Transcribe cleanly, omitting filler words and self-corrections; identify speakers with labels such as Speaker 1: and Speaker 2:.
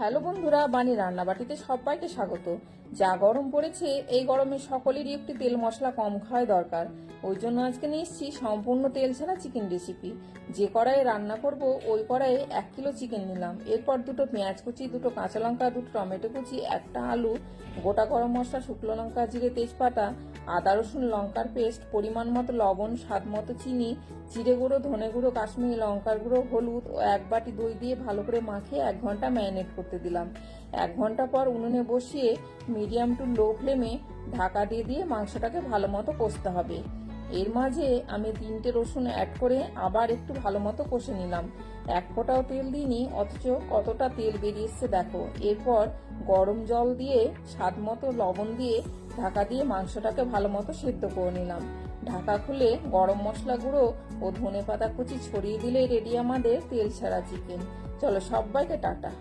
Speaker 1: Hello বন্ধুরা, বানি রান্নাবাটিতে সবাইকে স্বাগত। যা গরম পড়েছে, এই গরমে সকলেরই একটু তেল মশলা কম খাওয়া দরকার। ওই জন্য আজকে নিয়ে এসেছি সম্পূর্ণ তেল ছাড়া চিকেন রেসিপি। যে কড়াইয়ে রান্না করব ওই কড়াইয়ে 1 কিলো চিকেন নিলাম। এরপর দুটো পেঁয়াজ কুচি, দুটো কাঁচা লঙ্কা, দুটো টমেটো কুচি, একটা আলু, গোটা গরম মশলা, শুকনো লঙ্কা, জিরে, তেজপাতা, আদা রসুন লঙ্কার পেস্ট, পরিমাণ মতো লবণ, স্বাদ মতো চিনি, জিরে গুঁড়ো, ধনে গুঁড়ো, কাশ্মীরি লঙ্কার গুঁড়ো, হলুদ ও 1 বাটি দই দিয়ে ভালো করে মাখিয়ে 1 ঘন্টা ম্যারিনেট করতে দিলাম। 1 ঘন্টা পর উনুনে বসিয়ে মিডিয়াম টু লো ফ্লেমে ঢাকা দিয়ে মাংসটাকে ভালো মতো কষতে হবে। এর মাঝে আমি 3টে রসুন অ্যাড করে আবার একটু ভালো মতো কষে নিলাম। 1 ফোঁটাও তেল দিইনি, অথচ কতটা তেল বেরিয়ে এসছে দেখো। এরপর গরম জল দিয়ে স্বাদ মতো লবণ দিয়ে ঢাকা দিয়ে মাংসটাকে ভালো মতো সেদ্ধ করে নিলাম। ঢাকা খুলে গরম মশলা গুঁড়ো ও ধনেপাতা কুচি ছড়িয়ে দিলে রেডি আমাদের তেল ছাড়া চিকেন। চলো, সবাইকে টাটা।